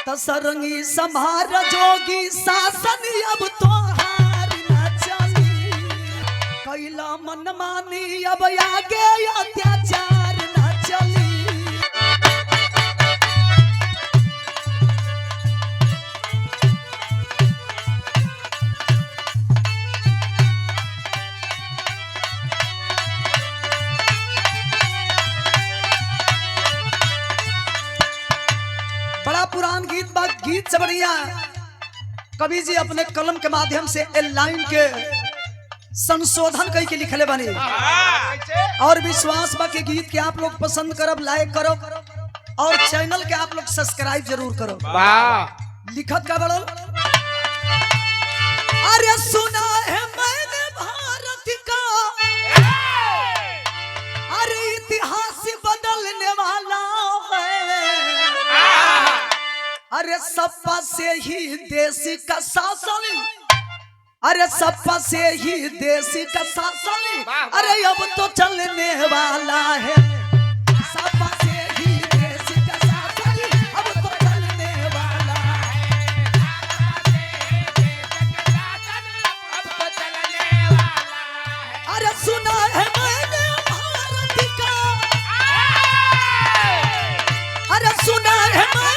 तसरंगी संभार जोगी शासन अब तो हार न चली। कैला मनमानी अब आगे अत्याचार न चली। बड़ा पुरान गीत बा, गीत से बढ़िया कवि जी अपने कलम के माध्यम से ए लाइन के संशोधन कई के लिखले बने और विश्वास बा के गीत के आप लोग पसंद करब, लाइक करब और चैनल के आप लोग सब्सक्राइब जरूर करो। लिखत का बड़ो, अरे सुना है मैंने भारत का, अरे इतिहास बदलने वाला है। अरे सपा से ही देश का शासन, अरे सपा से ही देश का शासन, अरे अब तो चलने वाला है। सपा से ही देश का शासन अब तो चलने वाला है। अरे सुना है मैंने भारत का, अरे सुना है मैंने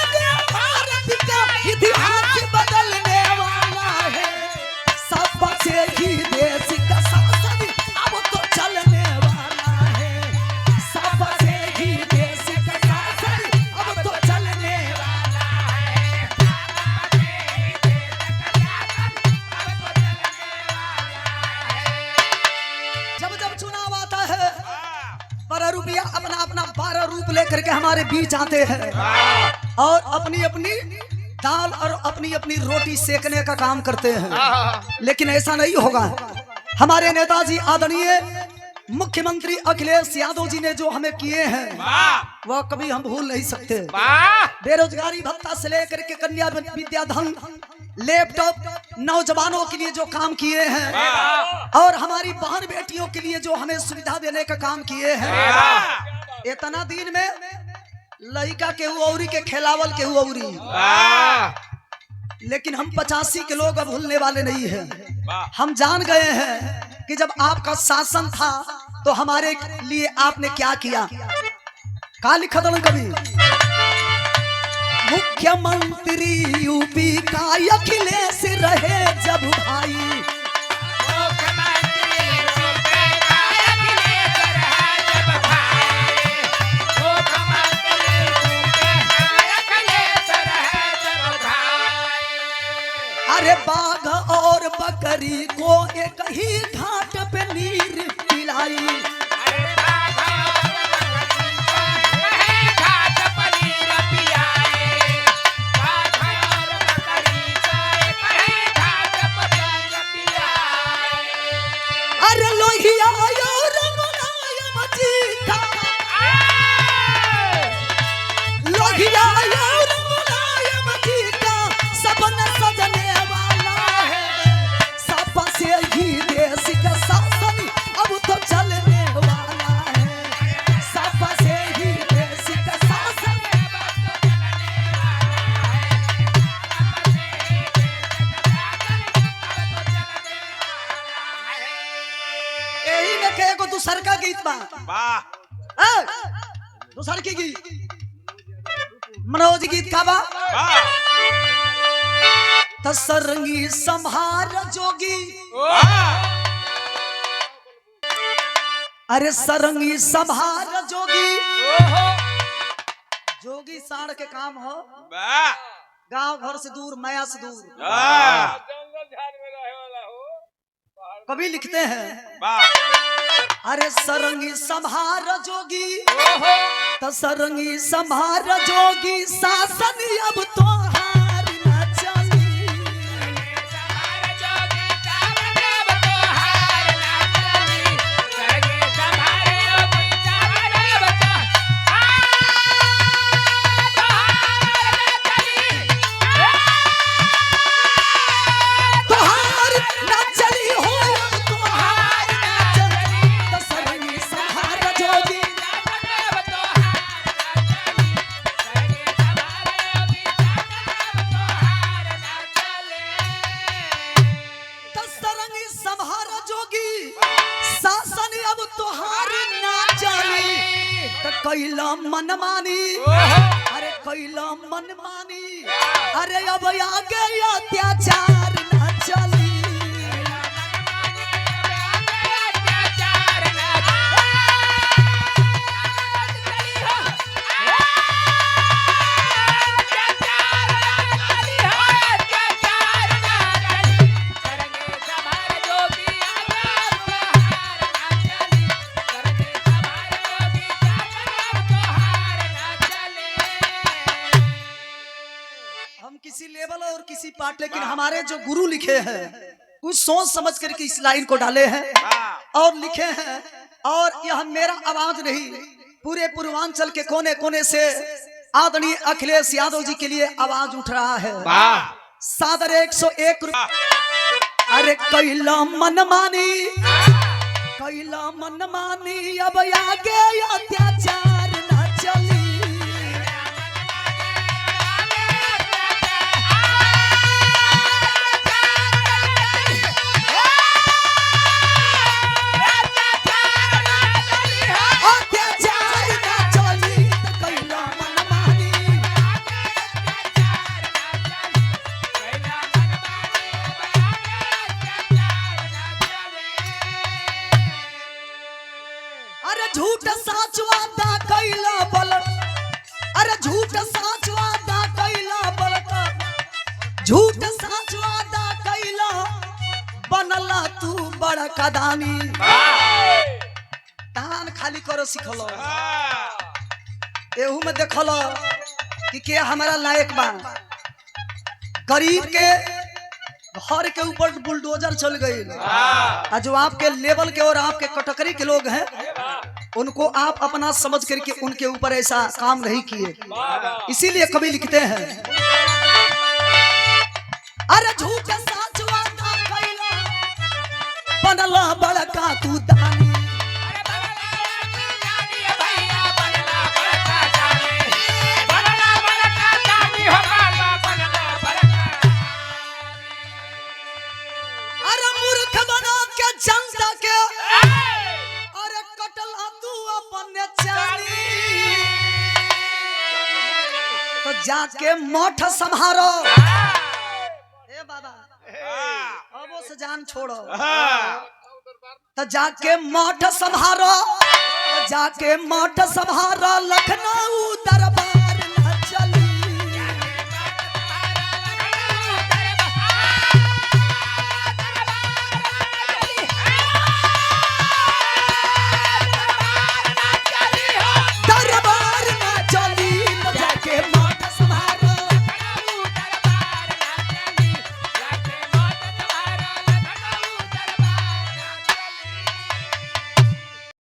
इतिहास बदलने वाला है। सपा से ही देश का शासन अब तो चलने वाला है। सपा से ही देश का शासन अब तो चलने वाला है। जब जब चुनाव आता है 12 रुपया अपना अपना 12 रूप लेकर के हमारे बीच आते हैं और अपनी अपनी दाल और अपनी अपनी रोटी सेकने का काम करते हैं। लेकिन ऐसा नहीं होगा। हमारे नेताजी आदरणीय मुख्यमंत्री अखिलेश यादव जी ने जो हमें किए हैं वह कभी हम भूल नहीं सकते। बेरोजगारी भत्ता से लेकर के कन्या विद्याधन, लैपटॉप, नौजवानों के लिए जो काम किए हैं और हमारी बहन बेटियों के लिए जो हमें सुविधा देने का काम किए हैं। इतना दिन में लड़का के औरी के खिलावल के औरी, लेकिन हम 85 के लोग अब भूलने वाले नहीं हैं। हम जान गए हैं कि जब आपका शासन था तो हमारे लिए आपने क्या किया। का लिखा था कभी, मुख्यमंत्री यूपी का अखिलेश रहे जब भाई। अरे बाघ और बकरी को एक ही घाट पे नीर पिलाई। अरे लोहिया मुलायम जी का, लोहिया मुलायम जी का सपना सजने देश का शासन अब तो चलने वाला है। सपा से ही देश का शासन यही में कहे को दूसर का गीत बा, दूसर की गीत मनोज गीत का बा। तसरंगी संभार जोगी, अरे सरंगी संभार जोगी। जोगी साढ़ के काम हो गांव घर से दूर, माया से दूर, कभी लिखते हैं अरे सरंगी संभार जोगी, तसरंगी संभार जोगी शासन अब तो हार न चली। कैला मनमानी, अरे कैला मनमानी, अरे अब आगे अत्याचार न चली। किसी लेवल और किसी पार्ट, लेकिन हमारे जो गुरु लिखे हैं कुछ सोच समझ करके इस लाइन को डाले हैं और लिखे हैं। और यह मेरा आवाज नहीं, पूरे पूर्वांचल के कोने कोने से आदरणीय अखिलेश यादव जी के लिए आवाज उठ रहा है। सादर 101 रुपये। अरे कैला मनमानी, कैला मनमानी, अब आगे अत्याचार न चली। झूठ साच वादा कैला बलक, अरे झूठ साच वादा कैला बलक, झूठ साच वादा कैला, बनला तू बड़का दानी। दान खाली करो सिखलो, एहू में देखलो कि के हमारा लायक बा। गरीब के घर के ऊपर बुलडोजर चल गई, जो आपके लेवल के और आपके कैटेगरी के लोग हैं उनको आप अपना समझ करके उनके ऊपर ऐसा काम नहीं किए। इसीलिए कवि लिखते हैं, अरे झूठ साच वादा कैला, बनला बड़का तू दानी। अरे मूर्ख बना के जनता के, अरे कटला तू अपने चाली। तो जाके मठ संभारो, ए बाबा अब से जान छोड़ो। तो जाके मठ संभारो, जाके मठ संभारो, लखनऊ दरबार